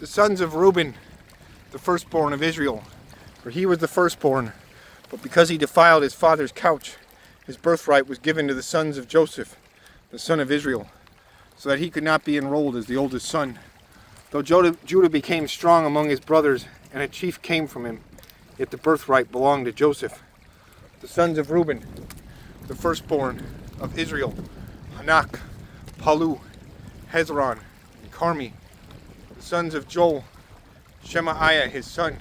The sons of Reuben, the firstborn of Israel, for he was the firstborn, but because he defiled his father's couch, his birthright was given to the sons of Joseph, the son of Israel, so that he could not be enrolled as the oldest son. Though Judah became strong among his brothers, and a chief came from him, yet the birthright belonged to Joseph. The sons of Reuben, the firstborn of Israel, Hanak, Palu, Hezron, and Carmi. The sons of Joel, Shemaiah his son,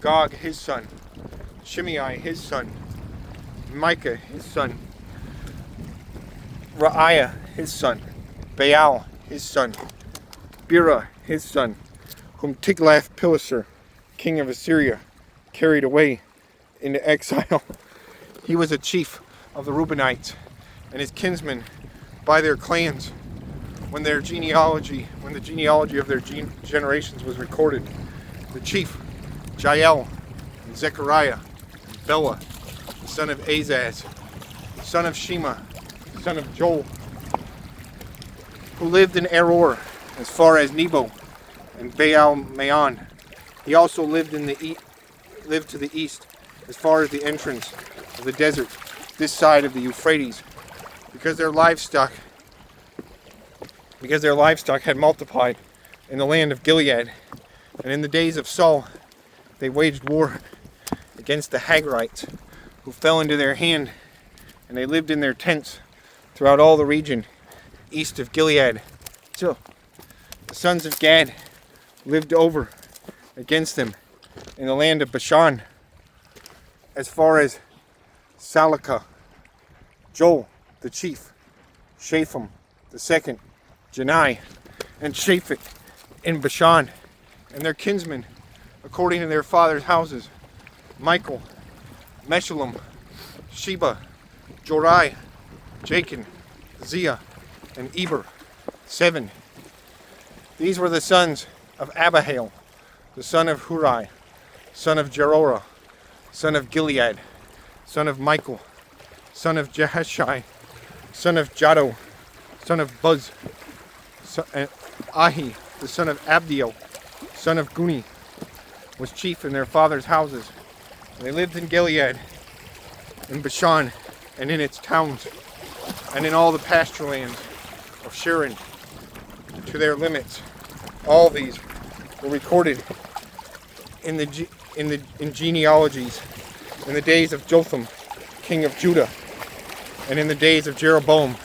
Gog his son, Shimei his son, Micah his son, Raiah his son, Baal his son, Bera his son, whom Tiglath-Pileser, king of Assyria, carried away into exile. He was a chief of the Reubenites, and his kinsmen by their clans, when the genealogy of their generations was recorded. The chief, Jael, and Zechariah, and Bela, the son of Azaz, the son of Shema, the son of Joel, who lived in Eror as far as Nebo and Baal-Maon. He also lived to the east as far as the entrance of the desert, this side of the Euphrates, because their livestock had multiplied in the land of Gilead. And in the days of Saul, they waged war against the Hagrites, who fell into their hand, and they lived in their tents throughout all the region east of Gilead. So the sons of Gad lived over against them in the land of Bashan, as far as Salakah, Joel the chief, Shapham the second, Janai, and Shaphat in Bashan, and their kinsmen, according to their fathers' houses, Michael, Meshullam, Sheba, Jorai, Jachin, Zia, and Eber, 7. These were the sons of Abihail, the son of Hurai, son of Jerorah, son of Gilead, son of Michael, son of Jehashai, son of Jado, son of Buz, and Ahi, the son of Abdiel, son of Guni, was chief in their fathers' houses. And they lived in Gilead, in Bashan, and in its towns, and in all the pasture lands of Sharon, to their limits. All these were recorded in genealogies in the days of Jotham, king of Judah, and in the days of Jeroboam,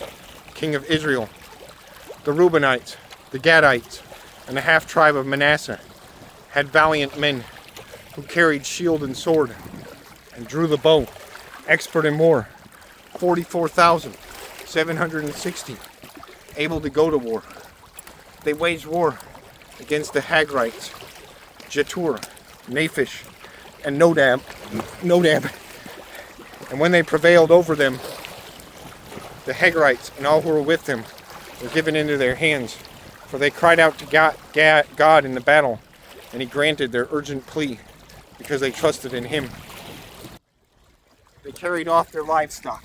king of Israel. The Reubenites, the Gadites, and the half-tribe of Manasseh had valiant men who carried shield and sword and drew the bow, expert in war, 44,760, able to go to war. They waged war against the Hagrites, Jetur, Naphish, and Nodab. And when they prevailed over them, the Hagrites and all who were with them were given into their hands, for they cried out to God in the battle, and he granted their urgent plea, because they trusted in him. They carried off their livestock,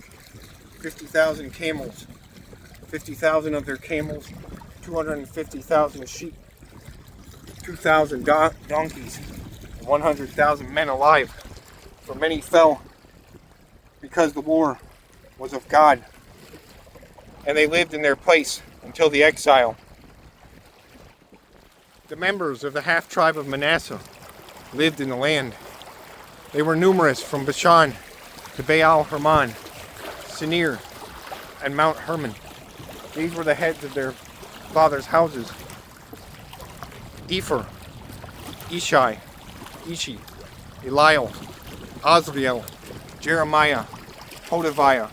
50,000 camels, 50,000 of their camels, 250,000 sheep, 2,000 donkeys, and 100,000 men alive, for many fell, because the war was of God. And they lived in their place until the exile. The members of the half-tribe of Manasseh lived in the land. They were numerous from Bashan to Baal Hermon, Sinir, and Mount Hermon. These were the heads of their fathers' houses: Epher, Ishai, Ishi, Eliel, Azriel, Jeremiah, Hodaviah,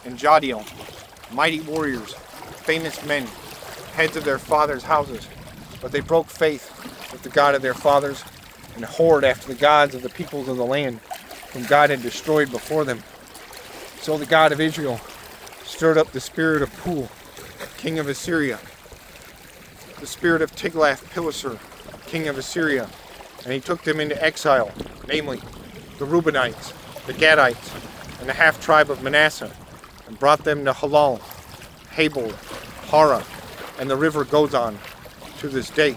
and Jadiel, mighty warriors, famous men, heads of their fathers' houses. But they broke faith with the God of their fathers and whored after the gods of the peoples of the land, whom God had destroyed before them. So the God of Israel stirred up the spirit of Pul, king of Assyria, the spirit of Tiglath-Pileser, king of Assyria, and he took them into exile, namely the Reubenites, the Gadites, and the half-tribe of Manasseh, and brought them to Halal, Habor, Hara, and the river Gozan to this day.